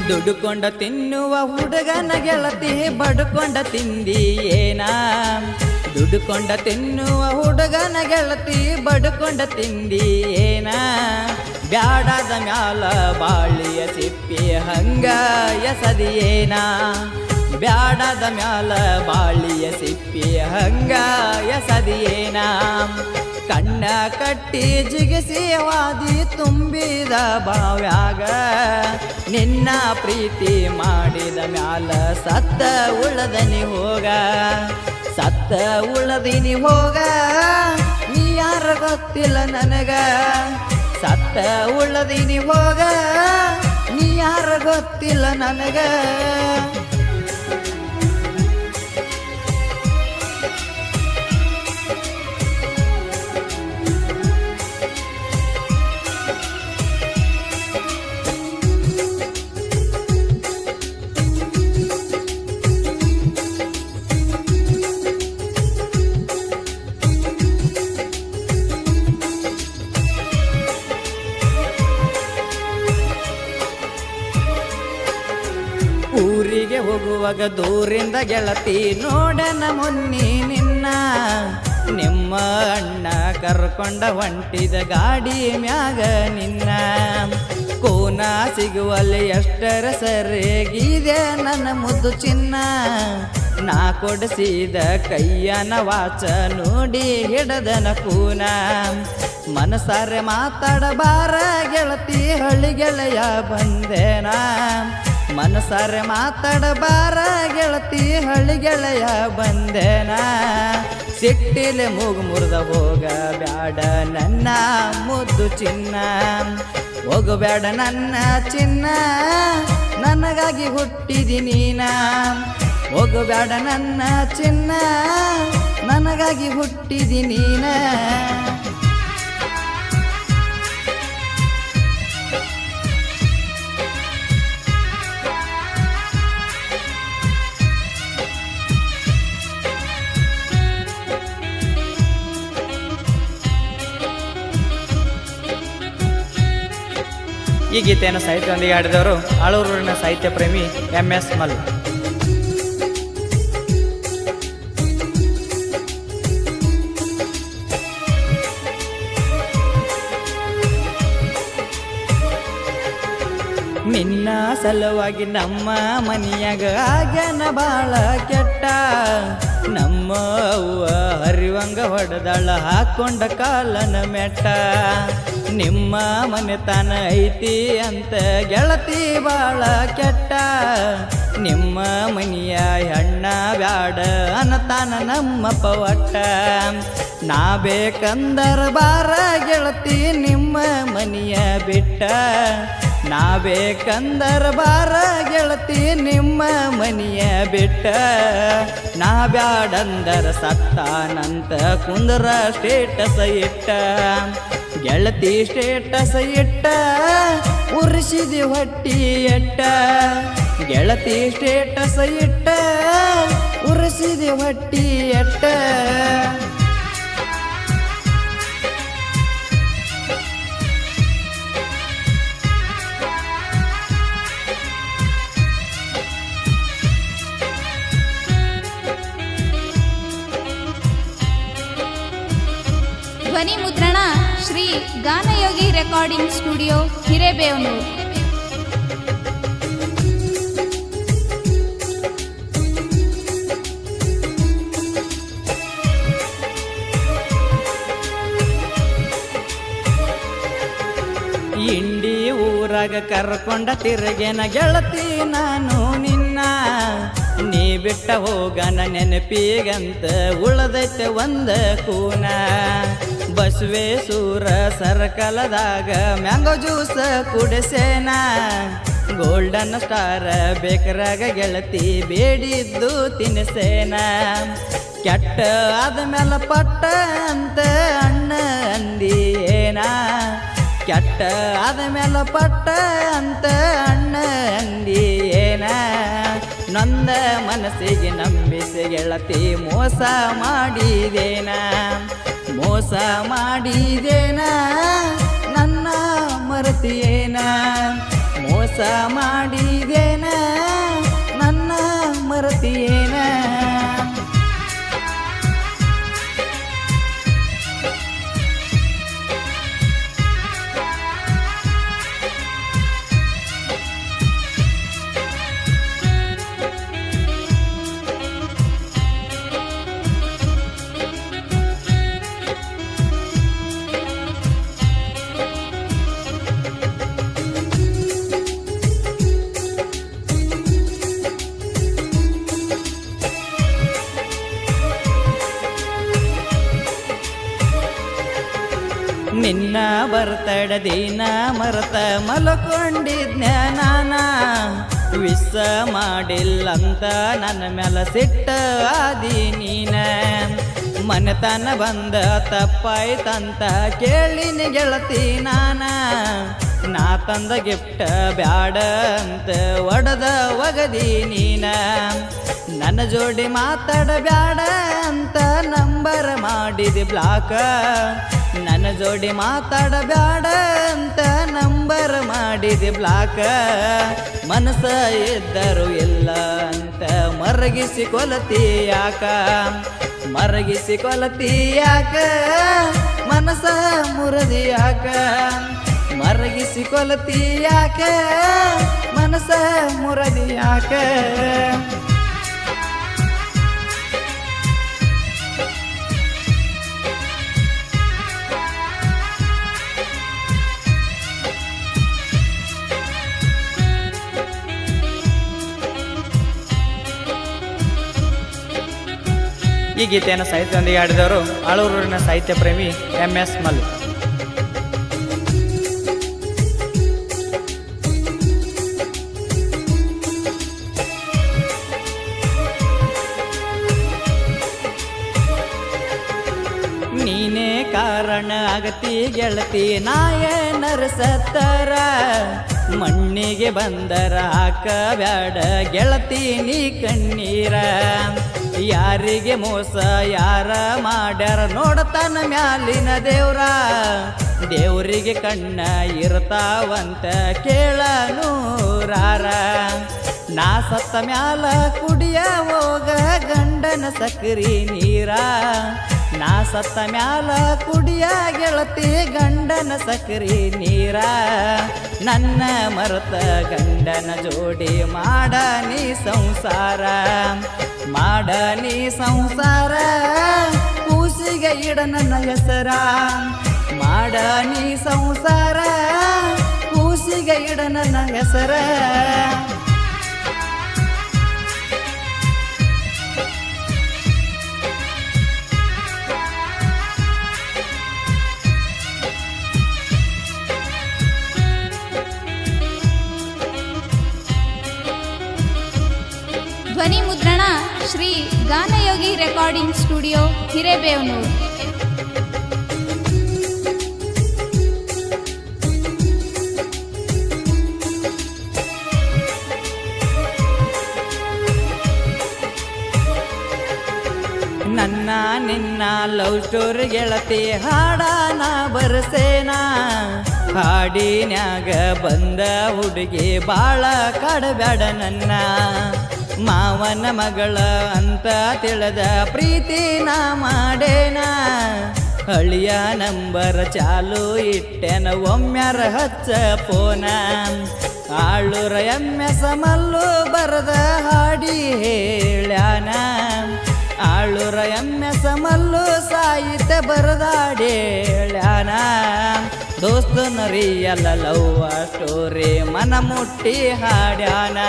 ದುಡುಕೊಂಡ ತಿನ್ನುವ ಹುಡುಗನ ಗೆಳತಿ ಬಡ್ಕೊಂಡ ತಿಂದಿ ಏನ ದುಡುಕೊಂಡ ತಿನ್ನುವ ಹುಡುಗನ ಗೆಳತಿ ಬಡ್ಕೊಂಡ ತಿಂದಿ ಏನ ಬ್ಯಾಡದ ಮ್ಯಾಲ ಬಾಳಿಯ ಸಿಪ್ಪಿ ಹಂಗ ಎಸದಿಯೇನ ಬ್ಯಾಡದ ಮ್ಯಾಲ ಬಾಳಿಯ ಸಿಪ್ಪಿ ಹಂಗ ಎಸದಿಯೇನ ಕಣ್ಣ ಕಟ್ಟಿ ಜಿಗಿಸಿ ವಾದಿ ತುಂಬಿದ ಬಾವ್ಯಾಗ ನಿನ್ನ ಪ್ರೀತಿ ಮಾಡಿದ ಮ್ಯಾಲ ಸತ್ತ ಉಳದನಿ ಹೋಗ ಸತ್ತ ಉಳದಿನಿ ಹೋಗ ನೀ ಯಾರ ಗೊತ್ತಿಲ್ಲ ನನಗ ಸತ್ತ ಉಳದಿನಿ ಹೋಗ ನೀ ಯಾರ ಗೊತ್ತಿಲ್ಲ ನನಗ ಊರಿಗೆ ಹೋಗುವಾಗ ದೂರಿಂದ ಗೆಳತಿ ನೋಡನ ಮುನ್ನಿ ನಿನ್ನ ನಿಮ್ಮ ಅಣ್ಣ ಕರ್ಕೊಂಡ ಹೊಂಟಿದ ಗಾಡಿ ಮ್ಯಾಗ ನಿನ್ನ ಕೋನ ಸಿಗುವಲ್ಲಿ ಎಷ್ಟರ ಸರಿಗಿದೆ ನನ್ನ ಮುದ್ದು ಚಿನ್ನ ನಾ ಕೊಡಿಸಿದ ಕೈಯನ ವಾಚ ನೋಡಿ ಹಿಡದನ ಕೂನ ಮನಸಾರೆ ಮಾತಾಡಬಾರ ಗೆಳತಿ ಹಳ್ಳಿ ಗೆಳೆಯ ಬಂದೇನ ಮನಸಾರೆ ಮಾತಾಡಬಾರ ಗೆಳತಿ ಹಳ್ಳಿ ಗೆಳೆಯ ಬಂದೇನ ಸಿಟ್ಟಿಲೆ ಮೂಗು ಮುರಿದ ಹೋಗ ಬ್ಯಾಡ ನನ್ನ ಮುದ್ದು ಚಿನ್ನ ಹೋಗಬೇಡ ನನ್ನ ಚಿನ್ನ ನನಗಾಗಿ ಹುಟ್ಟಿದಿ ನೀನ ಹೋಗಬೇಡ ನನ್ನ ಚಿನ್ನ ನನಗಾಗಿ ಹುಟ್ಟಿದಿ ನೀನ ಈ ಗೀತೆಯನ್ನು ಸಾಹಿತ್ಯದೊಂದಿಗೆ ಹಾಡಿದವರು ಆಳೂರಿನ ಸಾಹಿತ್ಯ ಪ್ರೇಮಿ MS ಮಲ್ಲು. ನಿನ್ನ ಸಲುವಾಗಿ ನಮ್ಮ ಮನೆಯಾಗ ಆಗ್ಯಾನ ಬಾಳ ಕೆಟ್ಟ ನಮ್ಮ ಅವ್ವ ಹರಿವಂಗ ಹೊಡೆದಾಳ ಹಾಕೊಂಡ ಕಾಲನ ಮೆಟ್ಟ ನಿಮ್ಮ ಮನೆತನ ಐತಿ ಅಂತ ಗೆಳತಿ ಬಾಳ ಕೆಟ್ಟ ನಿಮ್ಮ ಮನೆಯ ಹೆಣ್ಣ ಬ್ಯಾಡ ಅನ್ನತಾನ ನಮ್ಮ ಪವಟ್ಟ ನಾ ಬೇಕಂದರ ಬಾರ ಗೆಳತಿ ನಿಮ್ಮ ಮನೆಯ ಬಿಟ್ಟ ನಾ ಬೇಕಂದರ ಬಾರ ಗೆಳತಿ ನಿಮ್ಮ ಮನೆಯ ಬಿಟ್ಟ ನಾ ಬ್ಯಾಡಂದರ ಸತ್ತಾನಂತ ಕುಂದರ ಸ್ಟೇಟಸ್ ಇಟ್ಟ ಗೆಳತಿ ಸ್ಟೇಟಸ್ ಇಟ್ಟ ಉರ್ಸಿದಿ ಹೊಟ್ಟಿ ಎಟ್ಟ ಗೆಳತಿ ಸ್ಟೇಟಸ್ ಇಟ್ಟ ಉರ್ಸಿದಿ ಹೊಟ್ಟಿ ಎಟ್ಟ ಧ್ವನಿ ಮುದ್ರಣ ಶ್ರೀ ಗಾನಯೋಗಿ ರೆಕಾರ್ಡಿಂಗ್ ಸ್ಟುಡಿಯೋ ಹಿರೇಬೇವನೂರು. ಇಂಡಿ ಊರಾಗ ಕರ್ಕೊಂಡ ತಿರುಗೇನ ಗೆಳತಿ ನಾನು ನಿನ್ನ ನೀ ಬಿಟ್ಟ ಹೋಗನ ನೆನಪಿಗಂತ ಉಳದೈತೆ ಒಂದ ಕೂನ ಬಸವೇಶ್ವರ ಸರ್ಕಲದಾಗ ಮ್ಯಾಂಗೋ ಜ್ಯೂಸ್ ಕುಡಿಸೇನ ಗೋಲ್ಡನ್ ಸ್ಟಾರ್ ಬೇಕರಾಗ ಗೆಳತಿ ಬೇಡಿದ್ದು ತಿನ್ನಿಸೇನ ಕೆಟ್ಟ ಆದ್ಮೇಲೆ ಪಟ್ಟ ಅಂತ ಅಣ್ಣ ಅಂದಿ ಏನ ಕೆಟ್ಟ ಆದ್ಮೇಲೆ ಪಟ್ಟ ಅಂತ ಅಣ್ಣ ಅಂದಿ ಏನ ನೊಂದ ಮನಸ್ಸಿಗೆ ನಂಬಿಸಿ ಗೆಳತಿ ಮೋಸ ಮಾಡಿದೇನ ಮೋಸ ಮಾಡಿದೇನ ನನ್ನ ಮರೆತಿಯೇನ ಮೋಸ ಮಾಡಿದೇನ ನನ್ನ ಮರತಿಯೇನ ನಿನ್ನ ಬರ್ತಡ ದಿನ ಮರತ ಮಲಕೊಂಡಿದ್ನ ನಾನ ವಿಸ ಮಾಡಿಲ್ಲಂತ ನನ್ನ ಮ್ಯಾಲ ಸಿಟ್ಟ ಆದಿ ನೀನ ಮನೆತನ ಬಂದ ತಪ್ಪಾಯ್ತಂತ ಕೇಳಿನ ಗೆಳತಿ ನಾ ತಂದ ಗಿಫ್ಟ ಬ್ಯಾಡ ಅಂತ ಒಡದ ಒಗದಿ ನೀನ ನನ್ನ ಜೋಡಿ ಮಾತಾಡ ಬ್ಯಾಡ ಅಂತ ನಂಬರ್ ಮಾಡಿದೆ ಬ್ಲಾಕ ನನ್ನ ಜೋಡಿ ಮಾತಾಡ ಬ್ಯಾಡ ಅಂತ ನಂಬರ್ ಮಾಡಿದೆ ಬ್ಲಾಕ ಮನಸ್ಸ ಇದ್ದರು ಇಲ್ಲ ಅಂತ ಮರಗಿಸಿ ಕೊಲತಿ ಯಾಕ ಮರಗಿಸಿ ಕೊಲತಿ ಯಾಕ ಮನಸ್ಸ ಮುರದಿ ಯಾಕ ಮರಗಿಸಿ ಕೊಲತಿ ಯಾಕ ಮನಸ್ಸ ಮುರದಿ ಯಾಕ ಈ ಗೀತೆಯನ್ನು ಸಾಹಿತ್ಯದೊಂದಿಗೆ ಹಾಡಿದವರು ಆಳೂರಿನ ಸಾಹಿತ್ಯ ಪ್ರೇಮಿ MS ಮಲ್ಲು. ನೀನೇ ಕಾರಣ ಆಗತಿ ಗೆಳತಿ ನಾಯನರ ಸತ್ತರ ಮಣ್ಣಿಗೆ ಬಂದರ ಹಾಕ ಬ್ಯಾಡ ಗೆಳತಿ ನೀ ಕಣ್ಣೀರ ಯಾರಿಗೆ ಮೋಸ ಯಾರ ಮಾಡ್ಯಾರ ನೋಡತನ ಮ್ಯಾಲಿನ ದೇವ್ರಿಗೆ ಕಣ್ಣ ಇರ್ತಾವಂತ ಕೇಳ ನೂರಾರ ನಾ ಸತ್ತ ಮ್ಯಾಲ ಕುಡಿಯ ಹೋಗ ಗಂಡನ ಸಕ್ರಿ ನೀರ ನಾ ಸತ್ತ ಮ್ಯಾಲ ಕುಡಿಯ ಗೆಳತಿ ಗಂಡನ ಸಕ್ರಿ ನೀರ ನನ್ನ ಮರತ ಗಂಡನ ಜೋಡಿ ಮಾಡ ನೀ ಸಂಸಾರ ಮಾಡ ನೀ ಸಂಸಾರ ಕೂಸಿಗೆ ಇಡ ನನ್ನ ಹೆಸರ ಮಾಡ ನೀ ಸಂಸಾರ ಕೂಸಿಗೆ ಇಡ ನನ್ನ ಹೆಸರ ಧ್ವನಿ ಮುದ್ರಣ ಶ್ರೀ ಗಾನಯೋಗಿ ರೆಕಾರ್ಡಿಂಗ್ ಸ್ಟುಡಿಯೋ ಹಿರೇಬೇವನೂರು. ನನ್ನ ನಿನ್ನ ಲವ್ ಸ್ಟೋರಿ ಗೆಳತಿ ಹಾಡಾನ ಬರಸೇನ ಹಾಡಿನ್ಯಾಗ ಬಂದ ಹುಡುಗಿ ಬಾಳ ಕಾಡಬ್ಯಾಡ ನನ್ನ ಮಾವನ ಮಗಳ ಅಂತ ತಿಳಿದ ಪ್ರೀತಿ ನಾ ಮಾಡೇನ ಹಳಿಯ ನಂಬರ್ ಚಾಲು ಇಟ್ಟೆನ ಒಮ್ಮ್ಯಾರ ಹಚ್ಚ ಪೋನ ಆಳೂರ MS ಮಲ್ಲು ಬರದ ಹಾಡಿ ಹೇಳ್ಯಾನ ಆಳೂರ MS ಮಲ್ಲು ಸಾಹಿತ್ಯ ಬರದಾಡಿ ಹೇಳ್ಯಾನ ದೋಸ್ತನರಿಯಲ್ಲ ಲವ್ವ ಸ್ಟೋರಿ ಮನ ಮುಟ್ಟಿ ಹಾಡ್ಯಾನ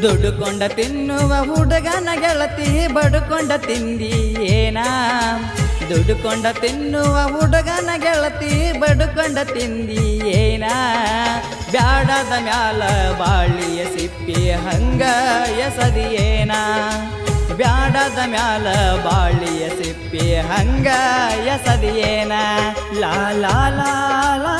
ದುಡ್ಡುಕೊಂಡ ತಿನ್ನುವ ಹುಡುಗನ ಗೆಳತಿ ಬಡ್ಕೊಂಡ ತಿಂದಿ ಏನ ದುಡ್ಡುಕೊಂಡ ತಿನ್ನುವ ಹುಡುಗನ ಗೆಳತಿ ಬಡ್ಕೊಂಡ ತಿಂದಿ ಏನ ಬ್ಯಾಡದ ಮ್ಯಾಲ ಬಾಳಿಯ ಸಿಪ್ಪಿ ಹಂಗ ಎಸದಿಯೇನ ಬ್ಯಾಡದ ಮ್ಯಾಲ ಬಾಳಿಯ ಸಿಪ್ಪಿ ಹಂಗ ಎಸದಿಯೇನ ಲಾ ಲಾ ಲಾ ಲಾ